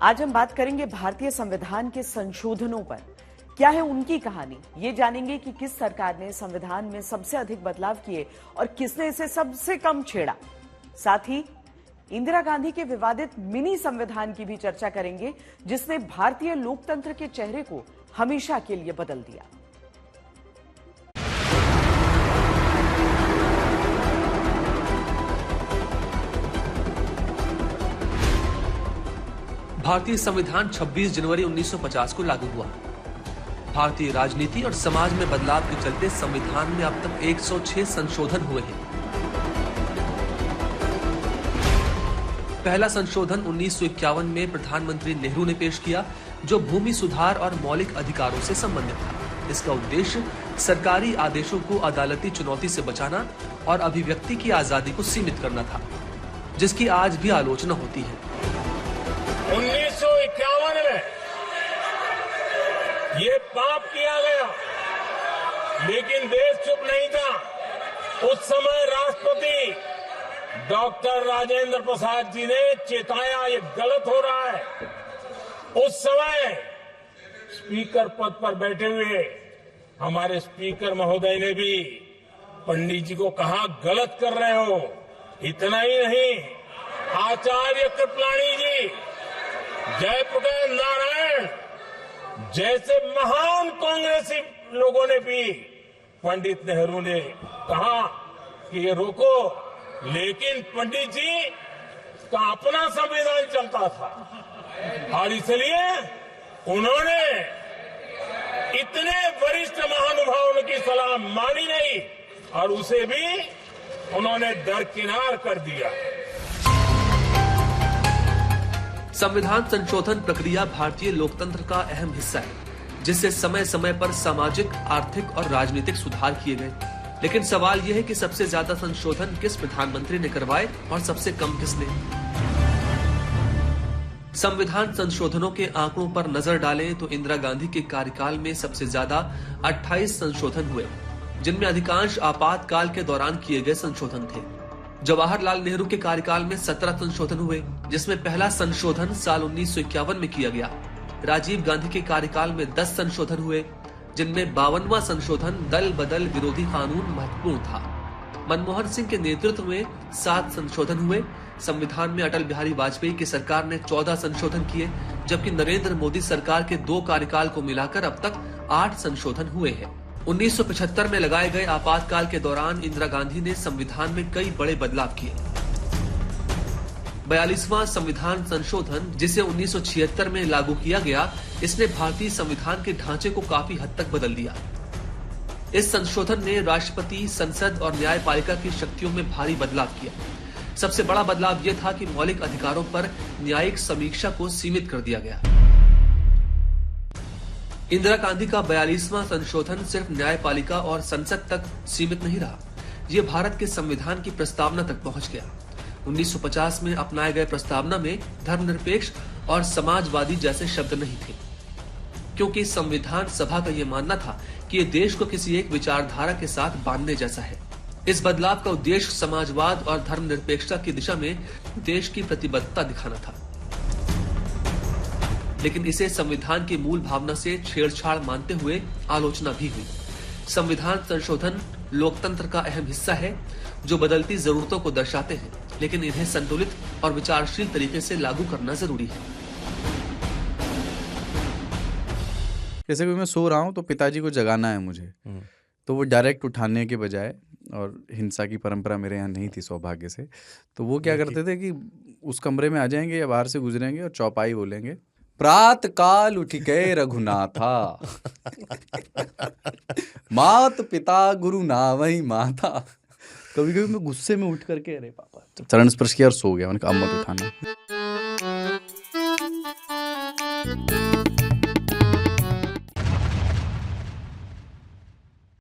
आज हम बात करेंगे भारतीय संविधान के संशोधनों पर। क्या है उनकी कहानी, ये जानेंगे कि किस सरकार ने संविधान में सबसे अधिक बदलाव किए और किसने इसे सबसे कम छेड़ा। साथ ही इंदिरा गांधी के विवादित मिनी संविधान की भी चर्चा करेंगे, जिसने भारतीय लोकतंत्र के चेहरे को हमेशा के लिए बदल दिया। भारतीय संविधान 26 जनवरी 1950 को लागू हुआ। भारतीय राजनीति और समाज में बदलाव के चलते संविधान में अब तक 106 संशोधन हुए हैं। पहला संशोधन 1951 में प्रधानमंत्री नेहरू ने पेश किया, जो भूमि सुधार और मौलिक अधिकारों से संबंधित था। इसका उद्देश्य सरकारी आदेशों को अदालती चुनौती से बचाना और अभिव्यक्ति की आजादी को सीमित करना था, जिसकी आज भी आलोचना होती है। 1951 में ये पाप किया गया, लेकिन देश चुप नहीं था। उस समय राष्ट्रपति डॉक्टर राजेंद्र प्रसाद जी ने चेताया, ये गलत हो रहा है। उस समय स्पीकर पद पर बैठे हुए हमारे स्पीकर महोदय ने भी पंडित जी को कहा, गलत कर रहे हो। इतना ही नहीं, आचार्य कृपलानी जी, जयप्रकाश नारायण जैसे महान कांग्रेसी लोगों ने भी पंडित नेहरू ने कहा कि ये रोको, लेकिन पंडित जी का अपना संविधान चलता था और इसलिए उन्होंने इतने वरिष्ठ महानुभावों की सलाह मानी नहीं और उसे भी उन्होंने दरकिनार कर दिया। संविधान संशोधन प्रक्रिया भारतीय लोकतंत्र का अहम हिस्सा है, जिससे समय समय पर सामाजिक, आर्थिक और राजनीतिक सुधार किए गए। लेकिन सवाल यह है कि सबसे ज्यादा संशोधन किस प्रधानमंत्री ने करवाए और सबसे कम किसने। संविधान संशोधनों के आंकड़ों पर नजर डालें तो इंदिरा गांधी के कार्यकाल में सबसे ज्यादा 28 संशोधन हुए, जिनमें अधिकांश आपातकाल के दौरान किए गए संशोधन थे। जवाहरलाल नेहरू के कार्यकाल में 17 संशोधन हुए, जिसमें पहला संशोधन साल 1951 में किया गया। राजीव गांधी के कार्यकाल में 10 संशोधन हुए, जिनमें 52वां संशोधन दल बदल विरोधी कानून महत्वपूर्ण था। मनमोहन सिंह के नेतृत्व में 7 संशोधन हुए। संविधान में अटल बिहारी वाजपेयी की सरकार ने 14 संशोधन किए, जबकि नरेंद्र मोदी सरकार के 2 कार्यकाल को मिलाकर अब तक 8 संशोधन हुए हैं। 1975 में लगाए गए आपातकाल के दौरान इंदिरा गांधी ने संविधान में कई बड़े बदलाव किए। 42वां संविधान संशोधन, जिसे 1976 में लागू किया गया, इसने भारतीय संविधान के ढांचे को काफी हद तक बदल दिया। इस संशोधन ने राष्ट्रपति, संसद और न्यायपालिका की शक्तियों में भारी बदलाव किया। सबसे बड़ा बदलाव यह था कि मौलिक अधिकारों पर न्यायिक समीक्षा को सीमित कर दिया गया। इंदिरा गांधी का 42वां संशोधन सिर्फ न्यायपालिका और संसद तक सीमित नहीं रहा, यह भारत के संविधान की प्रस्तावना तक पहुंच गया। 1950 में अपनाए गए प्रस्तावना में धर्मनिरपेक्ष और समाजवादी जैसे शब्द नहीं थे, क्योंकि संविधान सभा का यह मानना था कि यह देश को किसी एक विचारधारा के साथ बांधने जैसा है। इस बदलाव का उद्देश्य समाजवाद और धर्मनिरपेक्षता की दिशा में देश की प्रतिबद्धता दिखाना था, लेकिन इसे संविधान की मूल भावना से छेड़छाड़ मानते हुए आलोचना भी हुई। संविधान संशोधन लोकतंत्र का अहम हिस्सा है, जो बदलती जरूरतों को दर्शाते हैं, लेकिन इन्हें संतुलित और विचारशील तरीके से लागू करना जरूरी है। जैसे कि मैं सो रहा हूँ तो पिताजी को जगाना है मुझे, तो वो डायरेक्ट उठाने के बजाय, और हिंसा की परंपरा मेरे यहाँ नहीं थी सौभाग्य से, तो वो क्या करते थे कि उस कमरे में आ जाएंगे या बाहर से गुजरेंगे और चौपाई बोलेंगे, प्रात काल उठ गए रघुनाथा मात पिता गुरु नावई माता। कभी कभी मैं गुस्से में उठ करके, अरे पापा, चरण स्पर्श किया और सो गया। मैंने कहा अब मत उठाना।